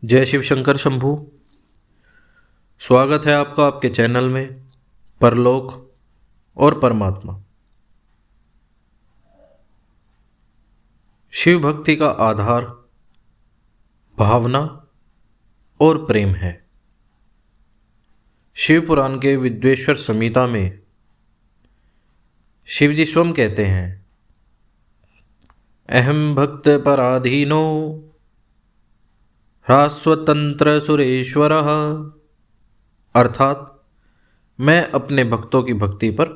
जय शिव शंकर शंभू। स्वागत है आपका आपके चैनल में परलोक और परमात्मा। शिव भक्ति का आधार भावना और प्रेम है। शिव पुराण के विद्वेश्वर संहिता में शिव जी स्वयं कहते हैं, अहम भक्त पराधीनो ह्रास्वतंत्र सुरेश्वरः, अर्थात मैं अपने भक्तों की भक्ति पर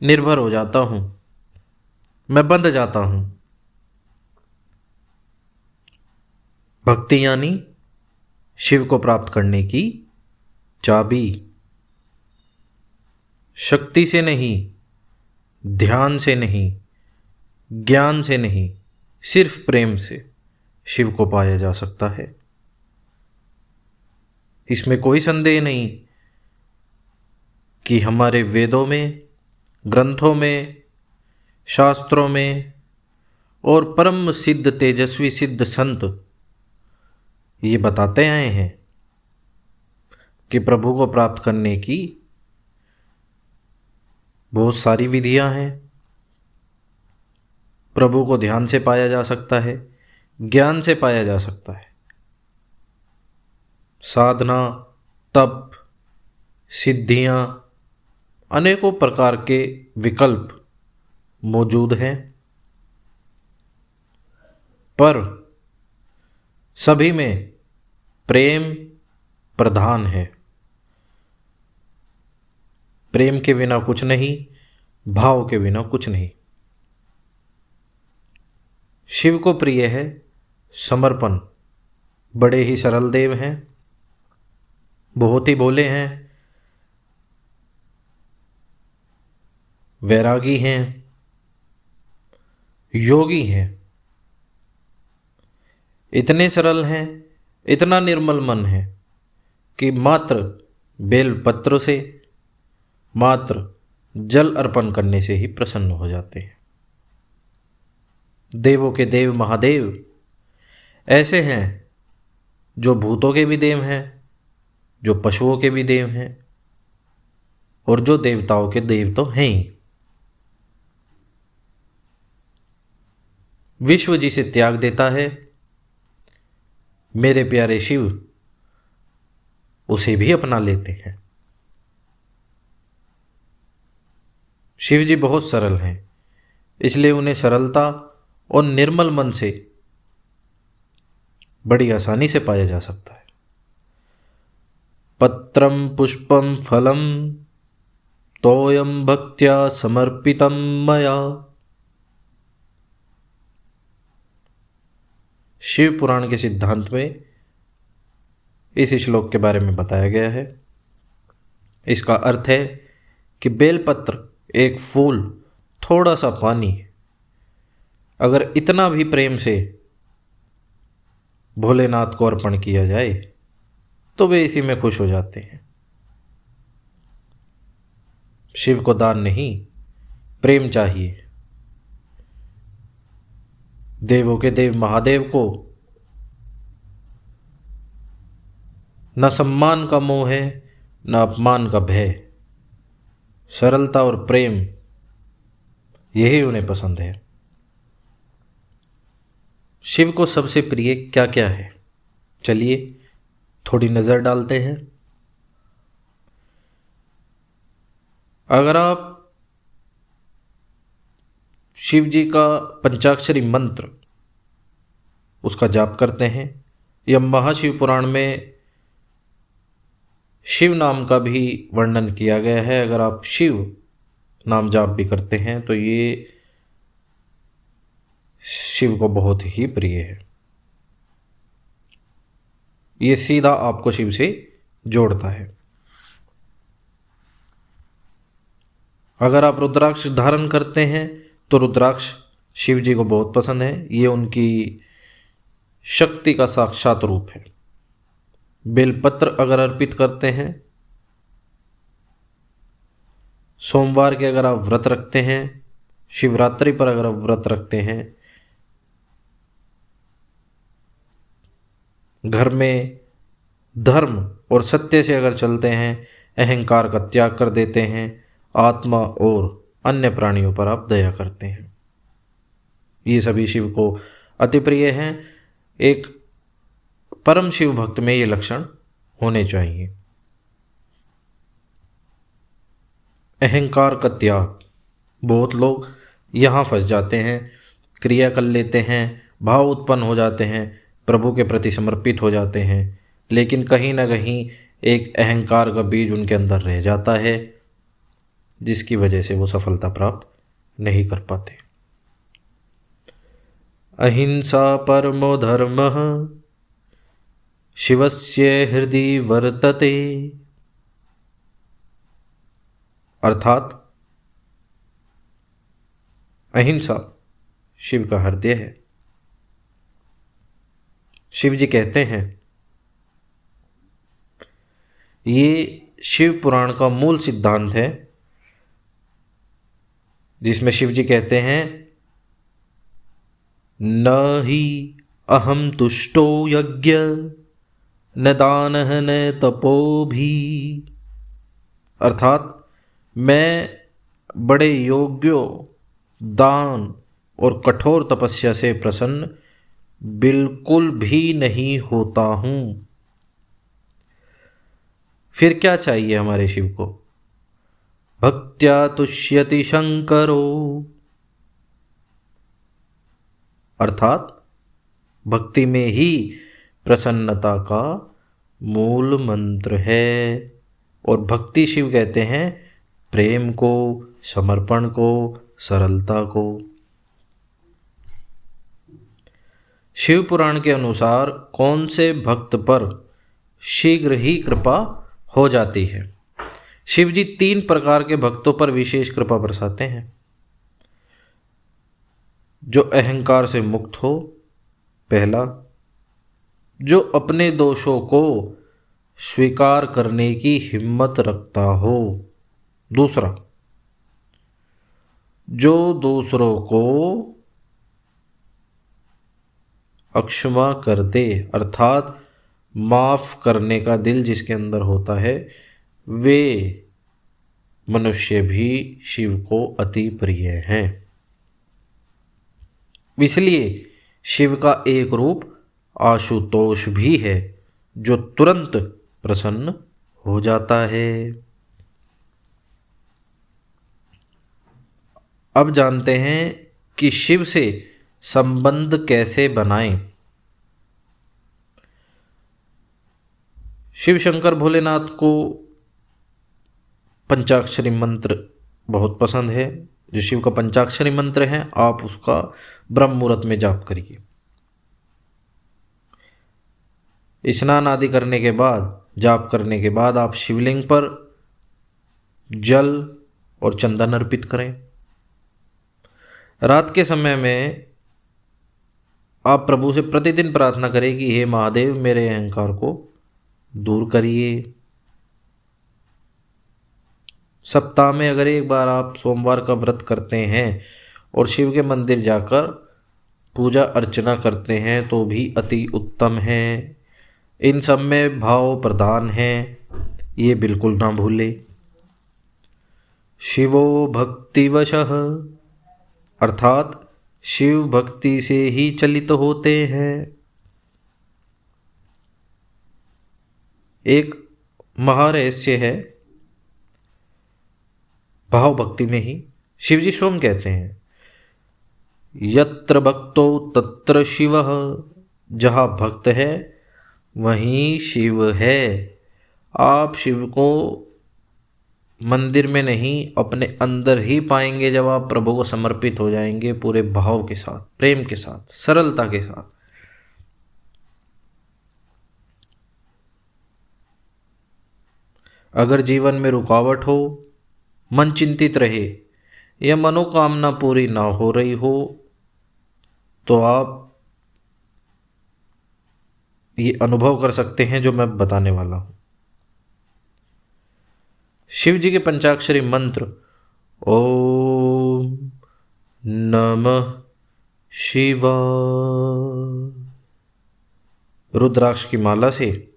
निर्भर हो जाता हूँ, मैं बंध जाता हूँ। भक्ति यानी शिव को प्राप्त करने की चाबी। शक्ति से नहीं, ध्यान से नहीं, ज्ञान से नहीं, सिर्फ प्रेम से शिव को पाया जा सकता है। इसमें कोई संदेह नहीं कि हमारे वेदों में, ग्रंथों में, शास्त्रों में और परम सिद्ध तेजस्वी सिद्ध संत ये बताते आए हैं कि प्रभु को प्राप्त करने की बहुत सारी विधियां हैं। प्रभु को ध्यान से पाया जा सकता है, ज्ञान से पाया जा सकता है। साधना, तप, सिद्धियां, अनेकों प्रकार के विकल्प मौजूद हैं, पर सभी में प्रेम प्रधान है। प्रेम के बिना कुछ नहीं, भाव के बिना कुछ नहीं। शिव को प्रिय है समर्पण। बड़े ही सरल देव हैं, बहुत ही भोले हैं, वैरागी हैं, योगी हैं। इतने सरल हैं, इतना निर्मल मन है कि मात्र बेलपत्र से, मात्र जल अर्पण करने से ही प्रसन्न हो जाते हैं। देवों के देव महादेव ऐसे हैं जो भूतों के भी देव हैं, जो पशुओं के भी देव हैं और जो देवताओं के देव तो हैं ही। विश्व जिसे त्याग देता है, मेरे प्यारे शिव उसे भी अपना लेते हैं। शिव जी बहुत सरल हैं, इसलिए उन्हें सरलता और निर्मल मन से बड़ी आसानी से पाया जा सकता है। पत्रम पुष्पम फलम तोयम भक्त्या समर्पितम मया। शिव पुराण के सिद्धांत में इस श्लोक के बारे में बताया गया है। इसका अर्थ है कि बेलपत्र, एक फूल, थोड़ा सा पानी, अगर इतना भी प्रेम से भोलेनाथ को अर्पण किया जाए तो वे इसी में खुश हो जाते हैं। शिव को दान नहीं, प्रेम चाहिए। देवों के देव महादेव को न सम्मान का मोह है, न अपमान का भय। सरलता और प्रेम, यही उन्हें पसंद है। शिव को सबसे प्रिय क्या क्या है, चलिए थोड़ी नजर डालते हैं। अगर आप शिव जी का पंचाक्षरी मंत्र उसका जाप करते हैं, या महाशिव पुराण में शिव नाम का भी वर्णन किया गया है, अगर आप शिव नाम जाप भी करते हैं तो ये शिव को बहुत ही प्रिय है। ये सीधा आपको शिव से जोड़ता है। अगर आप रुद्राक्ष धारण करते हैं तो रुद्राक्ष शिव जी को बहुत पसंद है। ये उनकी शक्ति का साक्षात रूप है। बेलपत्र अगर अर्पित करते हैं, सोमवार के अगर आप व्रत रखते हैं, शिवरात्रि पर अगर आप व्रत रखते हैं, घर में धर्म और सत्य से अगर चलते हैं, अहंकार का त्याग कर देते हैं, आत्मा और अन्य प्राणियों पर आप दया करते हैं, ये सभी शिव को अति प्रिय हैं। एक परम शिव भक्त में ये लक्षण होने चाहिए। अहंकार का त्याग, बहुत लोग यहाँ फंस जाते हैं, क्रिया कर लेते हैं, भाव उत्पन्न हो जाते हैं, प्रभु के प्रति समर्पित हो जाते हैं, लेकिन कहीं ना कहीं एक अहंकार का बीज उनके अंदर रह जाता है, जिसकी वजह से वो सफलता प्राप्त नहीं कर पाते। अहिंसा परमो धर्मः शिवस्य हृदि वर्तते, अर्थात अहिंसा शिव का हृदय है। शिव जी कहते हैं, ये शिव पुराण का मूल सिद्धांत है, जिसमें शिव जी कहते हैं, न ही अहम तुष्टो यज्ञ न दानः न तपो भी, अर्थात मैं बड़े योग्यों, दान और कठोर तपस्या से प्रसन्न बिल्कुल भी नहीं होता हूं। फिर क्या चाहिए हमारे शिव को? भक्त्या तुष्यति शंकरो, अर्थात भक्ति में ही प्रसन्नता का मूल मंत्र है। और भक्ति शिव कहते हैं प्रेम को, समर्पण को, सरलता को। शिव पुराण के अनुसार कौन से भक्त पर शीघ्र ही कृपा हो जाती है? शिव जी 3 प्रकार के भक्तों पर विशेष कृपा बरसाते हैं। जो अहंकार से मुक्त हो, पहला। जो अपने दोषों को स्वीकार करने की हिम्मत रखता हो, दूसरा। जो दूसरों को अक्षमा कर दे, अर्थात माफ करने का दिल जिसके अंदर होता है, वे मनुष्य भी शिव को अति प्रिय हैं। इसलिए शिव का एक रूप आशुतोष भी है, जो तुरंत प्रसन्न हो जाता है। अब जानते हैं कि शिव से संबंध कैसे बनाएं। शिव शंकर भोलेनाथ को पंचाक्षरी मंत्र बहुत पसंद है। जो शिव का पंचाक्षरी मंत्र है, आप उसका ब्रह्म मुहूर्त में जाप करिए। स्नान आदि करने के बाद, जाप करने के बाद आप शिवलिंग पर जल और चंदन अर्पित करें। रात के समय में आप प्रभु से प्रतिदिन प्रार्थना करें कि हे महादेव, मेरे अहंकार को दूर करिए। सप्ताह में अगर एक बार आप सोमवार का व्रत करते हैं और शिव के मंदिर जाकर पूजा अर्चना करते हैं तो भी अति उत्तम है। इन सब में भाव प्रधान है, ये बिल्कुल ना भूले। शिवो भक्तिवशः, अर्थात शिव भक्ति से ही चलित होते हैं। एक महारहस्य है भाव भक्ति में ही। शिव जी स्वयं कहते हैं, यत्र भक्तो तत्र शिवः, जहाँ भक्त है वहीं शिव है। आप शिव को मंदिर में नहीं, अपने अंदर ही पाएंगे जब आप प्रभु को समर्पित हो जाएंगे पूरे भाव के साथ, प्रेम के साथ, सरलता के साथ। अगर जीवन में रुकावट हो, मन चिंतित रहे या मनोकामना पूरी ना हो रही हो, तो आप ये अनुभव कर सकते हैं जो मैं बताने वाला हूं। शिव जी के पंचाक्षरी मंत्र ओम नमः शिवाय, रुद्राक्ष की माला से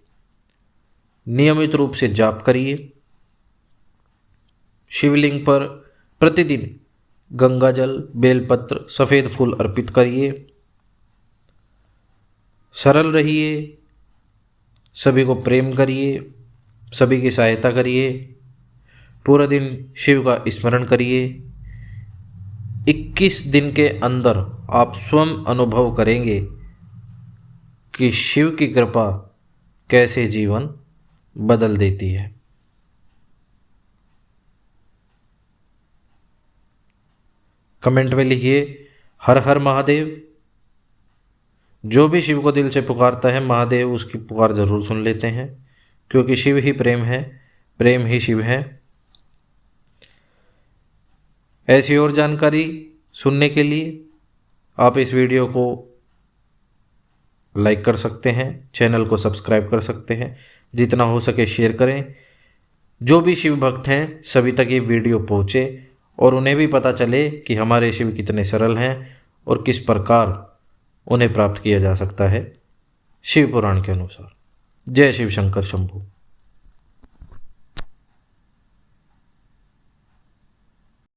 नियमित रूप से जाप करिए। शिवलिंग पर प्रतिदिन गंगा जल, बेलपत्र, सफ़ेद फूल अर्पित करिए। सरल रहिए, सभी को प्रेम करिए, सभी की सहायता करिए, पूरा दिन शिव का स्मरण करिए। 21 दिन के अंदर आप स्वयं अनुभव करेंगे कि शिव की कृपा कैसे जीवन बदल देती है। कमेंट में लिखिए हर हर महादेव। जो भी शिव को दिल से पुकारता है, महादेव उसकी पुकार जरूर सुन लेते हैं, क्योंकि शिव ही प्रेम है, प्रेम ही शिव है। ऐसी और जानकारी सुनने के लिए आप इस वीडियो को लाइक कर सकते हैं, चैनल को सब्सक्राइब कर सकते हैं, जितना हो सके शेयर करें। जो भी शिव भक्त हैं सभी तक ये वीडियो पहुँचे और उन्हें भी पता चले कि हमारे शिव कितने सरल हैं और किस प्रकार उन्हें प्राप्त किया जा सकता है शिव पुराण के अनुसार। जय शिव शंकर शंभू।